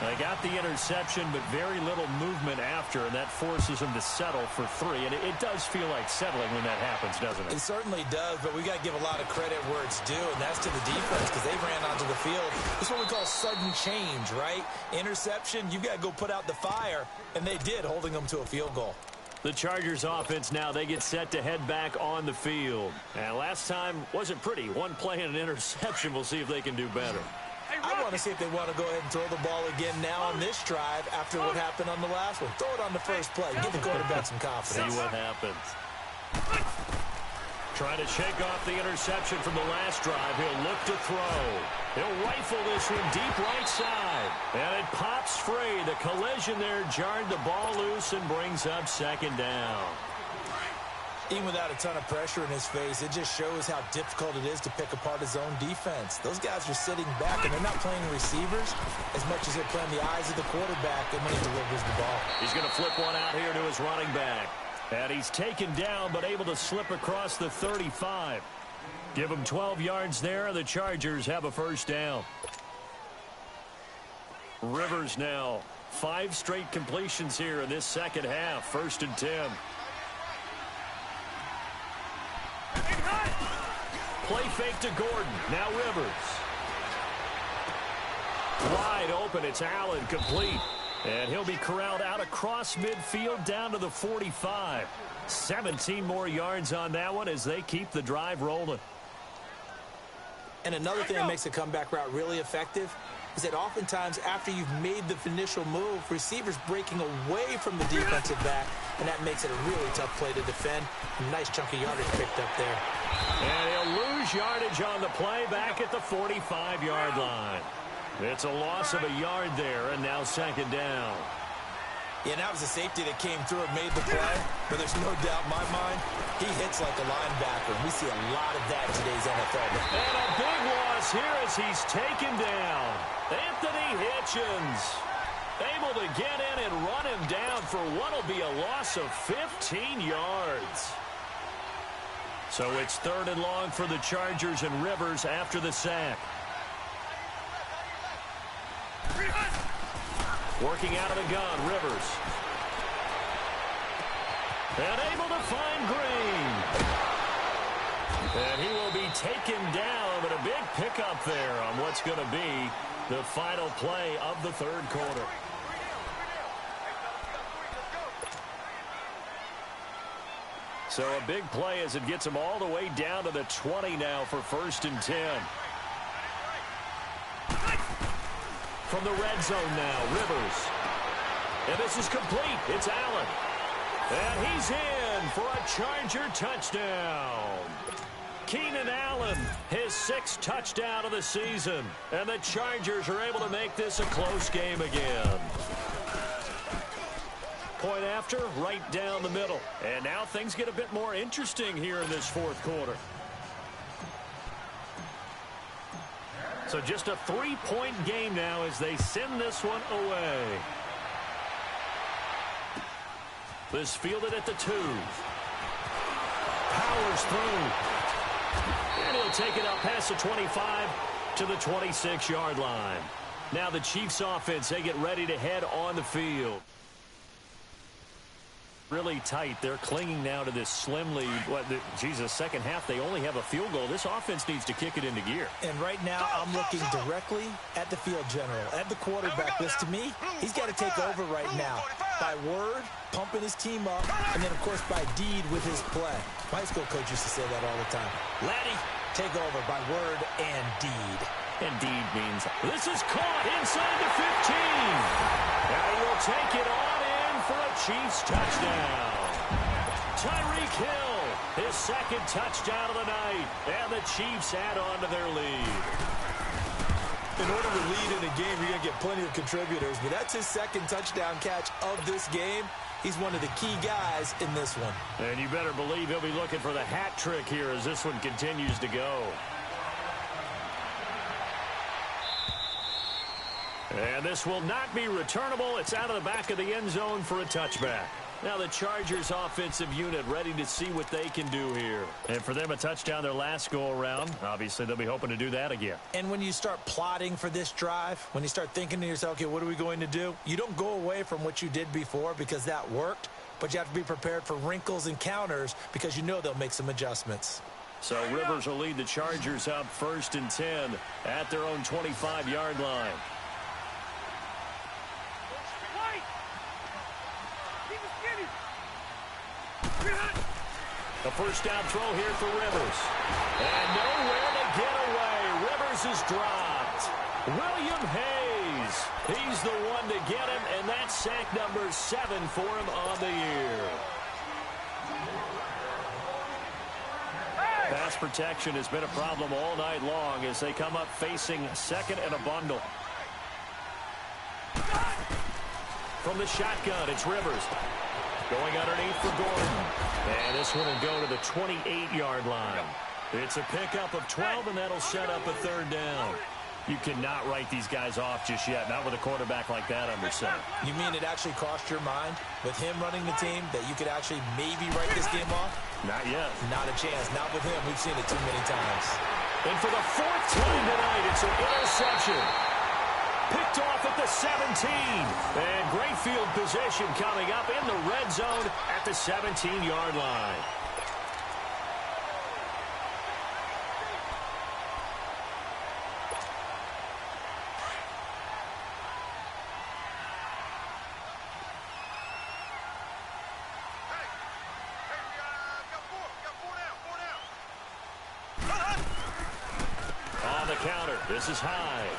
Speaker 2: They got the interception, but very little movement after, and that forces them to settle for 3. And it does feel like settling when that happens, doesn't it?
Speaker 5: It certainly does, but we got to give a lot of credit where it's due, and that's to the defense because they ran onto the field. This is what we call sudden change, right? Interception, you got to go put out the fire, and they did, holding them to a field goal.
Speaker 2: The Chargers offense now, they get set to head back on the field. And last time wasn't pretty. One play and an interception. We'll see if they can do better.
Speaker 5: I want to see if they want to go ahead and throw the ball again now on this drive after what happened on the last one. Throw it on the first play. Give the quarterback some confidence.
Speaker 2: See what happens. Trying to shake off the interception from the last drive. He'll look to throw. He'll rifle this one deep right side. And it pops free. The collision there jarred the ball loose and brings up second down.
Speaker 5: Even without a ton of pressure in his face, it just shows how difficult it is to pick apart his own defense. Those guys are sitting back, and they're not playing receivers as much as they're playing the eyes of the quarterback and when he delivers the ball.
Speaker 2: He's going to flip one out here to his running back. And he's taken down, but able to slip across the 35. Give him 12 yards there, and the Chargers have a first down. Rivers now. 5 straight completions here in this second half. 1st and 10. Play fake to Gordon. Now Rivers. Wide open. It's Allen, complete. And he'll be corralled out across midfield down to the 45. 17 more yards on that one as they keep the drive rolling.
Speaker 5: And another thing that makes a comeback route really effective is that oftentimes after you've made the initial move, receivers breaking away from the defensive back, and that makes it a really tough play to defend. A nice chunk of yardage picked up there.
Speaker 2: And he'll lose yardage on the play back at the 45-yard line. It's a loss of a yard there, and now second down.
Speaker 5: Yeah, that was a safety that came through and made the play, but there's no doubt in my mind, he hits like a linebacker. We see a lot of that in today's NFL.
Speaker 2: And a big loss here as he's taken down. Anthony Hitchens able to get in and run him down for what will be a loss of 15 yards. So it's 3rd and long for the Chargers, and Rivers after the sack. Working out of the gun, Rivers. And able to find Green. And he will be taken down, but a big pickup there on what's going to be the final play of the 3rd quarter. So a big play as it gets him all the way down to the 20 now for 1st and 10. From the red zone now, Rivers. And this is complete. It's Allen. And he's in for a Charger touchdown. Keenan Allen, his 6th touchdown of the season. And the Chargers are able to make this a close game again. Point after, right down the middle. And now things get a bit more interesting here in this 4th quarter. So just a 3-point game now as they send this one away. This fielded at the 2. Powers through. And he'll take it out past the 25 to the 26-yard line. Now the Chiefs offense, they get ready to head on the field. Really tight. They're clinging now to this slim lead. Second half, they only have a field goal. This offense needs to kick it into gear.
Speaker 5: And right now, I'm looking directly at the field general, at the quarterback. Because to me, he's got to take over right now. By word, pumping his team up, and then, of course, by deed with his play. My high school coach used to say that all the time. Laddie, take over by word and deed.
Speaker 2: And deed means this is caught inside the 15. Now he will take it on in for a Chiefs touchdown. Tyreek Hill, his 2nd touchdown of the night, and the Chiefs add on to their lead.
Speaker 5: In order to lead in a game, you're going to get plenty of contributors, but that's his second touchdown catch of this game. He's one of the key guys in this one.
Speaker 2: And you better believe he'll be looking for the hat trick here as this one continues to go. And this will not be returnable. It's out of the back of the end zone for a touchback. Now the Chargers offensive unit ready to see what they can do here. And for them, a touchdown their last go-around. Obviously, they'll be hoping to do that again.
Speaker 5: And when you start plotting for this drive, when you start thinking to yourself, okay, what are we going to do? You don't go away from what you did before because that worked, but you have to be prepared for wrinkles and counters because you know they'll make some adjustments.
Speaker 2: So Rivers will lead the Chargers up 1st and 10 at their own 25-yard line. The first down throw here for Rivers. And nowhere to get away. Rivers is dropped. William Hayes. He's the one to get him, and that's sack number 7 for him on the year. Pass protection has been a problem all night long as they come up facing second and a bundle. From the shotgun, it's Rivers. Going underneath for Gordon. And this one will go to the 28-yard line. It's a pickup of 12, and that'll set up a 3rd down. You cannot write these guys off just yet, not with a quarterback like that under center.
Speaker 5: You mean it actually crossed your mind with him running the team that you could actually maybe write this game off?
Speaker 2: Not yet.
Speaker 5: Not a chance. Not with him. We've seen it too many times.
Speaker 2: And for the 4th time tonight, it's an interception. Picked off at the 17. And great field position coming up in the red zone at the 17-yard line. On the counter, this is Hyde.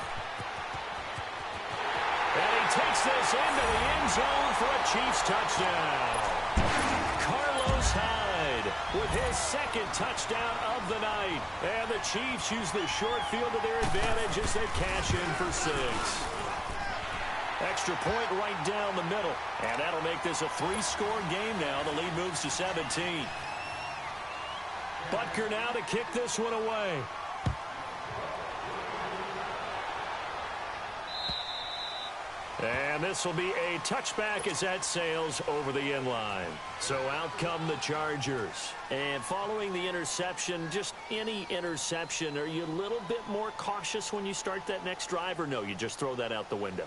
Speaker 2: And he takes this into the end zone for a Chiefs touchdown. Carlos Hyde with his 2nd touchdown of the night. And the Chiefs use the short field to their advantage as they cash in for 6. Extra point right down the middle. And that'll make this a 3-score game now. The lead moves to 17. Butker now to kick this one away. And this will be a touchback as that sails over the end line. So out come the Chargers. And following the interception, just any interception, are you a little bit more cautious when you start that next drive, or no, you just throw that out the window?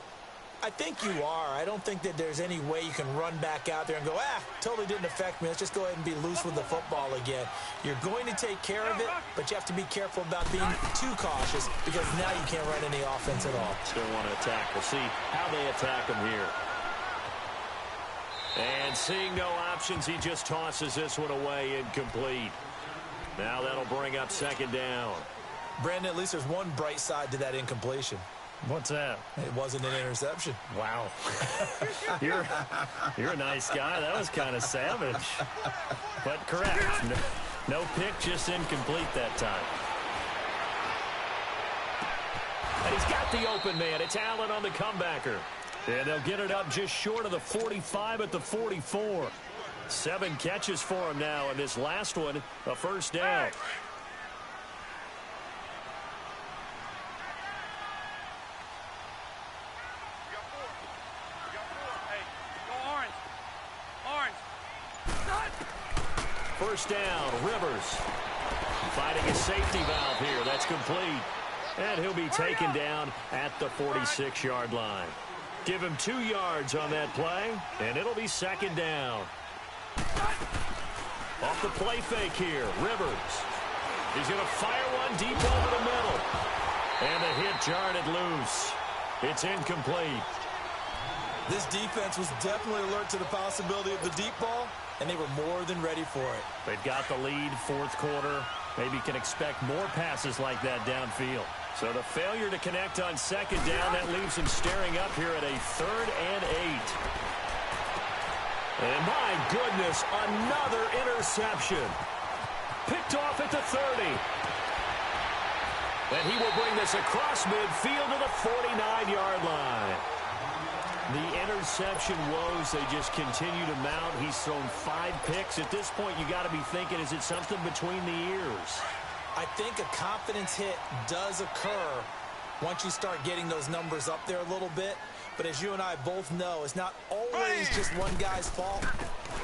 Speaker 5: I think you are. I don't think that there's any way you can run back out there and go, totally didn't affect me. Let's just go ahead and be loose with the football again. You're going to take care of it, but you have to be careful about being too cautious because now you can't run any offense at all.
Speaker 2: Still want to attack. We'll see how they attack him here. And seeing no options, he just tosses this one away incomplete. Now that'll bring up 2nd down.
Speaker 5: Brandon, at least there's one bright side to that incompletion.
Speaker 2: What's that?
Speaker 5: It wasn't an interception.
Speaker 2: Wow. You're a nice guy. That was kind of savage. But correct. No pick, just incomplete that time. And he's got the open man. It's Allen on the comebacker. And they'll get it up just short of the 45 at the 44. 7 catches for him now, and this last one, a 1st down. First down, Rivers. Fighting a safety valve here. That's complete. And he'll be taken down at the 46-yard line. Give him 2 yards on that play, and it'll be 2nd down. Off the play fake here, Rivers. He's going to fire one deep over the middle. And the hit jarred it loose. It's incomplete.
Speaker 5: This defense was definitely alert to the possibility of the deep ball, and they were more than ready for it.
Speaker 2: They've got the lead, 4th quarter. Maybe can expect more passes like that downfield. So the failure to connect on 2nd down, that leaves him staring up here at a 3rd and 8. And my goodness, another interception. Picked off at the 30. And he will bring this across midfield to the 49-yard line. The interception woes, they just continue to mount. He's thrown 5 picks. At this point, you got to be thinking, is it something between the ears?
Speaker 5: I think a confidence hit does occur once you start getting those numbers up there a little bit. But as you and I both know, it's not always just one guy's fault.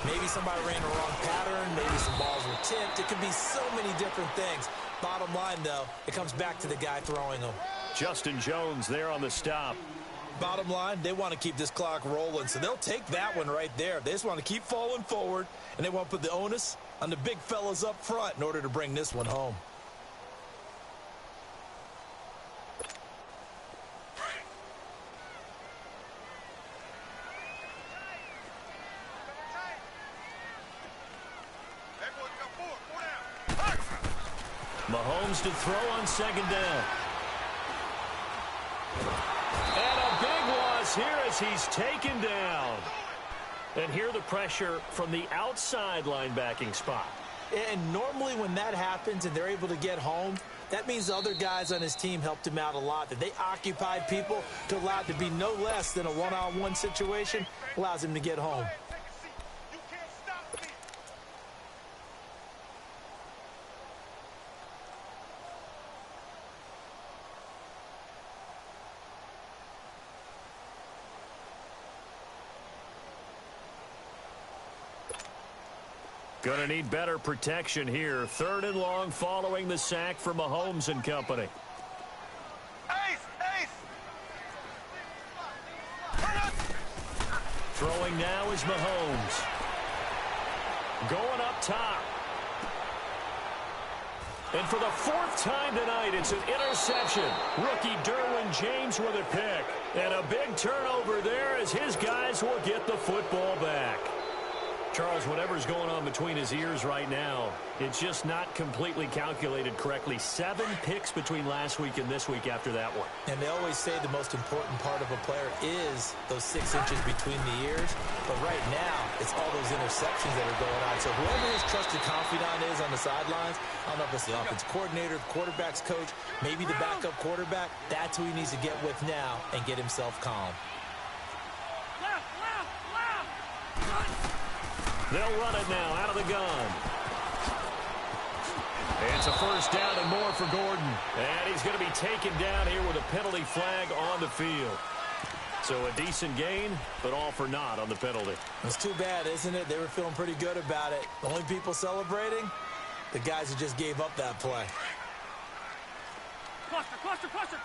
Speaker 5: Maybe somebody ran the wrong pattern. Maybe some balls were tipped. It could be so many different things. Bottom line, though, it comes back to the guy throwing them.
Speaker 2: Justin Jones there on the stop.
Speaker 5: Bottom line, they want to keep this clock rolling, so they'll take that one right there. They just want to keep falling forward, and they want to put the onus on the big fellas up front in order to bring this one home.
Speaker 2: Mahomes to throw on second down. And a big loss here as he's taken down. And here the pressure from the outside linebacking spot.
Speaker 5: And normally when that happens and they're able to get home, that means the other guys on his team helped him out a lot. That they occupied people to allow it to be no less than a one-on-one situation, allows him to get home.
Speaker 2: Going to need better protection here. 3rd and long following the sack for Mahomes and company. Throwing now is Mahomes. Going up top. And for the 4th time tonight, it's an interception. Rookie Derwin James with a pick. And a big turnover there as his guys will get the football back. Charles, whatever's going on between his ears right now, it's just not completely calculated correctly. 7 picks between last week and this week after that one.
Speaker 5: And they always say the most important part of a player is those 6 inches between the ears. But right now, it's all those interceptions that are going on. So whoever his trusted confidant is on the sidelines, I don't know if it's the offense coordinator, the quarterback's coach, maybe the backup quarterback, that's who he needs to get with now and get himself calm.
Speaker 2: They'll run it now out of the gun. It's a 1st down and more for Gordon. And he's going to be taken down here with a penalty flag on the field. So a decent gain, but all for naught on the penalty.
Speaker 5: It's too bad, isn't it? They were feeling pretty good about it. The only people celebrating, the guys who just gave up that play.
Speaker 6: Cluster.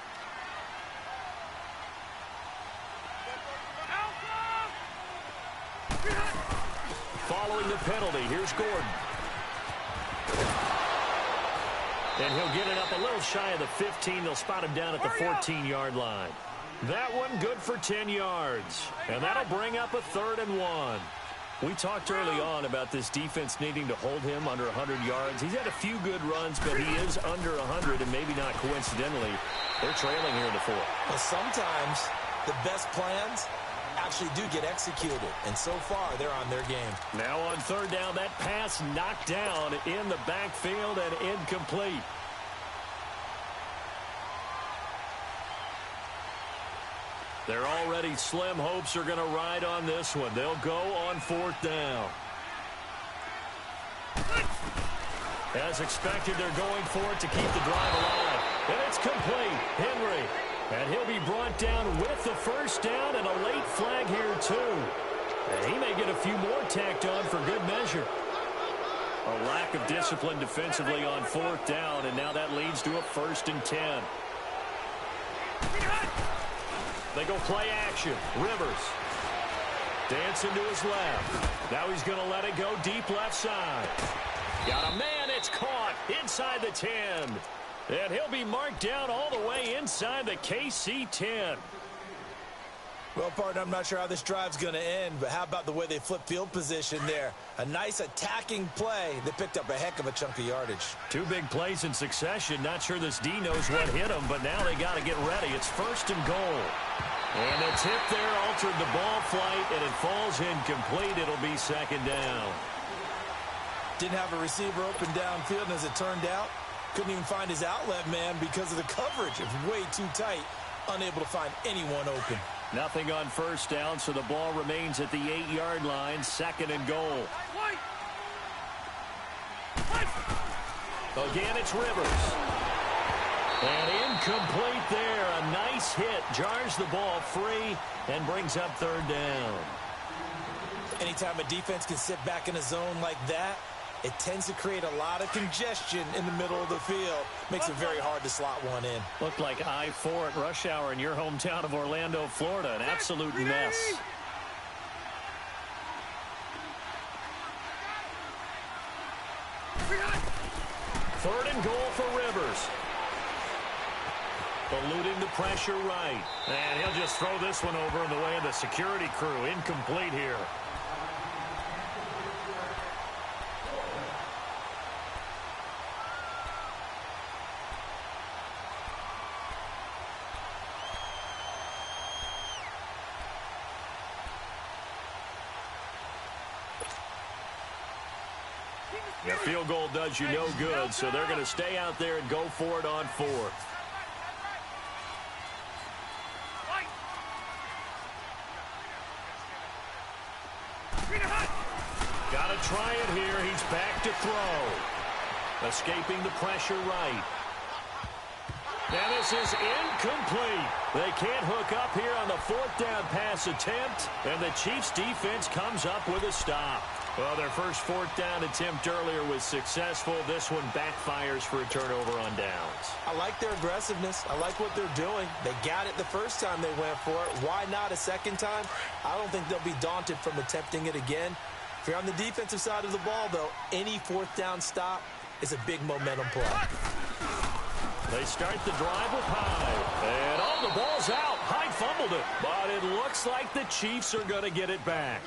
Speaker 2: Following the penalty, here's Gordon. And he'll get it up a little shy of the 15. They'll spot him down at the 14-yard line. That one good for 10 yards. And that'll bring up a 3rd and 1. We talked early on about this defense needing to hold him under 100 yards. He's had a few good runs, but he is under 100, and maybe not coincidentally, they're trailing here in the 4th.
Speaker 5: Well, sometimes the best plans actually do get executed, and so far they're on their game.
Speaker 2: Now on 3rd down, that pass knocked down in the backfield and incomplete. Their already slim hopes are going to ride on this one. They'll go on 4th down. As expected, they're going for it to keep the drive alive. And it's complete. Henry. And he'll be brought down with the 1st down and a late flag here, too. And he may get a few more tacked on for good measure. A lack of discipline defensively on 4th down, and now that leads to a 1st and 10. They go play action. Rivers. Dancing to his left. Now he's going to let it go deep left side. Got a man. It's caught inside the 10. And he'll be marked down all the way inside the KC 10.
Speaker 5: Well, partner, I'm not sure how this drive's going to end, but how about the way they flip field position there? A nice attacking play that picked up a heck of a chunk of yardage.
Speaker 2: 2 big plays in succession. Not sure this D knows what hit him, but now they got to get ready. It's 1st and goal. And the tip there altered the ball flight, and it falls incomplete. It'll be 2nd down.
Speaker 5: Didn't have a receiver open downfield, and as it turned out, Couldn't even find his outlet man because of the coverage. It's way too tight. Unable to find anyone open.
Speaker 2: Nothing on first down, so the ball remains at the 8-yard line, 2nd and goal. Again, it's Rivers. And incomplete there. A nice hit. Jars the ball free and brings up 3rd down.
Speaker 5: Anytime a defense can sit back in a zone like that, it tends to create a lot of congestion in the middle of the field. Makes it very hard to slot one in.
Speaker 2: Looked like I-4 at rush hour in your hometown of Orlando, Florida. An absolute mess. Third and goal for Rivers. Eluding the pressure right. And he'll just throw this one over in the way of the security crew. Incomplete here. The field goal does you no good, so they're going to stay out there and go for it on 4th. Got to try it here. He's back to throw. Escaping the pressure right. And this is incomplete. They can't hook up here on the 4th down pass attempt, and the Chiefs defense comes up with a stop. Well, their first 4th down attempt earlier was successful. This one backfires for a turnover on downs.
Speaker 5: I like their aggressiveness. I like what they're doing. They got it the first time they went for it. Why not a second time? I don't think they'll be daunted from attempting it again. If you're on the defensive side of the ball, though, any 4th down stop is a big momentum play.
Speaker 2: They start the drive with Hyde. And, oh, the ball's out. Hyde fumbled it. But it looks like the Chiefs are going to get it back.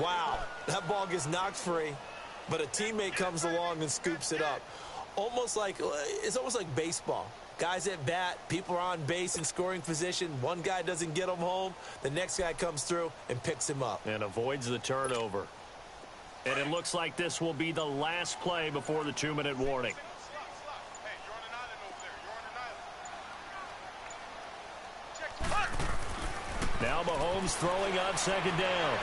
Speaker 5: Wow, that ball gets knocked free, but a teammate comes along and scoops it up. It's almost like baseball. Guys at bat, people are on base in scoring position. One guy doesn't get him home. The next guy comes through and picks him up.
Speaker 2: And avoids the turnover. And it looks like this will be the last play before the 2-minute warning. Now Mahomes throwing on 2nd down.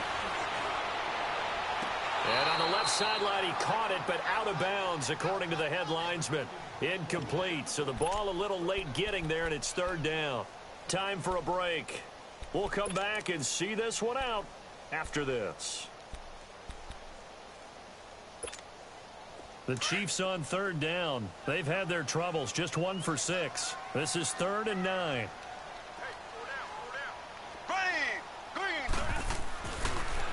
Speaker 2: And on the left sideline, he caught it, but out of bounds, according to the head linesman. Incomplete, so the ball a little late getting there, and it's 3rd down. Time for a break. We'll come back and see this one out after this. The Chiefs on 3rd down. They've had their troubles, just 1 for 6. This is 3rd and 9.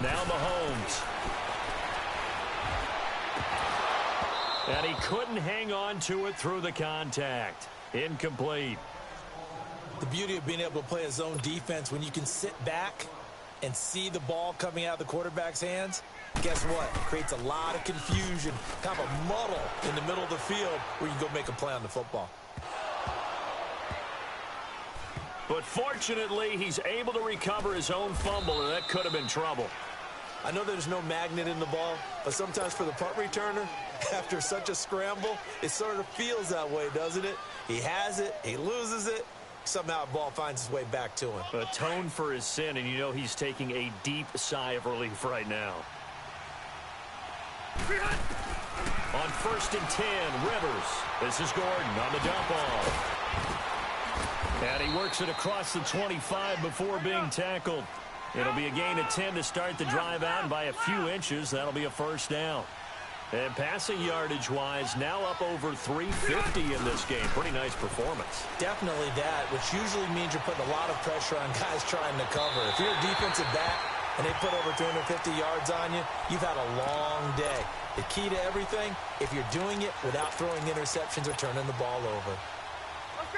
Speaker 2: Now Mahomes. And he couldn't hang on to it through the contact. Incomplete.
Speaker 5: The beauty of being able to play a zone defense when you can sit back and see the ball coming out of the quarterback's hands, guess what? It creates a lot of confusion, kind of a muddle in the middle of the field where you can go make a play on the football.
Speaker 2: But fortunately, he's able to recover his own fumble, and that could have been trouble.
Speaker 5: I know there's no magnet in the ball, but sometimes for the punt returner, after such a scramble, it sort of feels that way, doesn't it? He has it, he loses it, somehow the ball finds its way back to him.
Speaker 2: Atone for his sin, and you know he's taking a deep sigh of relief right now. On 1st and 10, Rivers. This is Gordon on the dump off. And he works it across the 25 before being tackled. It'll be a gain of 10 to start the drive out, and by a few inches, that'll be a 1st down. And passing yardage-wise, now up over 350 in this game. Pretty nice performance.
Speaker 5: Definitely that, which usually means you're putting a lot of pressure on guys trying to cover. If you're a defensive back and they put over 250 yards on you, you've had a long day. The key to everything, if you're doing it without throwing interceptions or turning the ball over.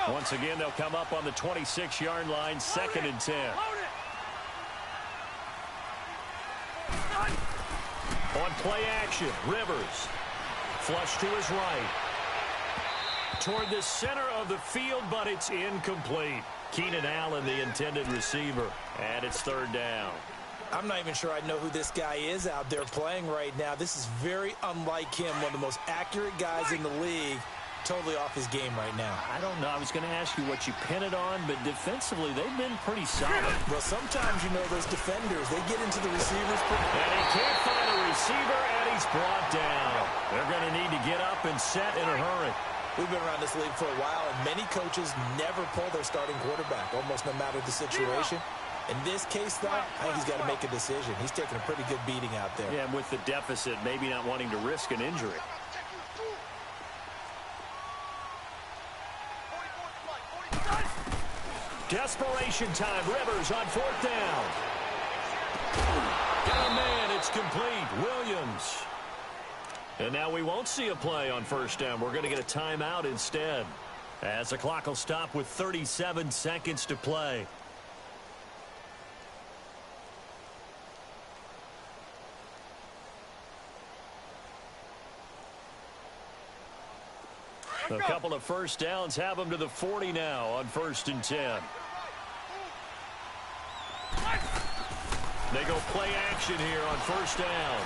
Speaker 2: Once again, they'll come up on the 26-yard line, 2nd and 10. On play action, Rivers. Flush to his right. Toward the center of the field, but it's incomplete. Keenan Allen, the intended receiver. And it's 3rd down.
Speaker 5: I'm not even sure I know who this guy is out there playing right now. This is very unlike him, one of the most accurate guys in the league. totally off his game right now.
Speaker 2: I don't know. I was going to ask you what you pin it on, but defensively, they've been pretty solid.
Speaker 5: Well, sometimes, you know, those defenders, they get into the receivers.
Speaker 2: And he can't find a receiver, and he's brought down. They're going to need to get up and set in a hurry.
Speaker 5: We've been around this league for a while, and many coaches never pull their starting quarterback, almost no matter the situation. In this case, though, I think he's got to make a decision. He's taking a pretty good beating out there.
Speaker 2: Yeah, and with the deficit, maybe not wanting to risk an injury. Desperation time. Rivers on 4th down. Got a man. It's complete. Williams. And now we won't see a play on 1st down. We're going to get a timeout instead, as the clock will stop with 37 seconds to play. A couple of 1st downs have them to the 40 now on 1st and 10. They go play action here on 1st down.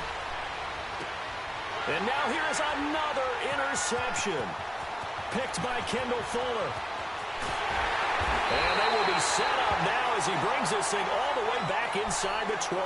Speaker 2: And now here is another interception. Picked by Kendall Fuller. And they will be set up now as he brings this thing all the way back inside the 20.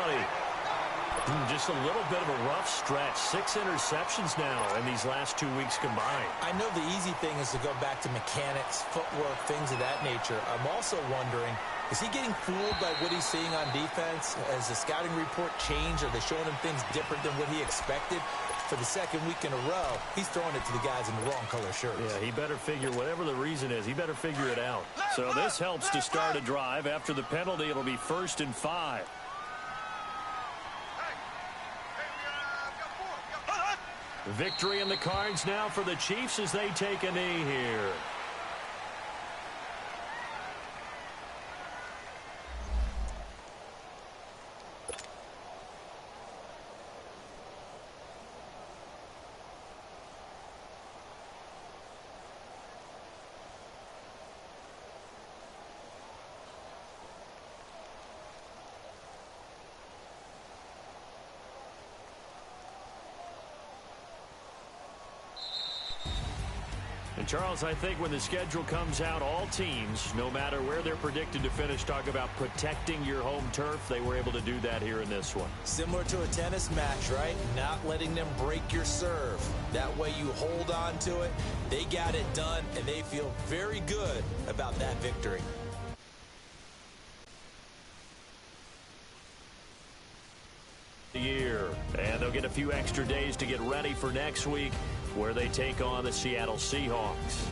Speaker 2: Just a little bit of a rough stretch. 6 interceptions now in these last 2 weeks combined.
Speaker 5: I know the easy thing is to go back to mechanics, footwork, things of that nature. I'm also wondering, is he getting fooled by what he's seeing on defense? Has the scouting report changed? Are they showing him things different than what he expected? For the 2nd week in a row, he's throwing it to the guys in the wrong color shirts.
Speaker 2: Yeah, he better figure, whatever the reason is, he better figure it out. So this helps to start a drive. After the penalty, it'll be 1st and 5. Victory in the cards now for the Chiefs as they take a knee here. And Charles, I think when the schedule comes out, all teams, no matter where they're predicted to finish, talk about protecting your home turf. They were able to do that here in this one.
Speaker 5: Similar to a tennis match, right? Not letting them break your serve. That way you hold on to it. They got it done, and they feel very good about that victory.
Speaker 2: Year, and they'll get a few extra days to get ready for next week, where they take on the Seattle Seahawks.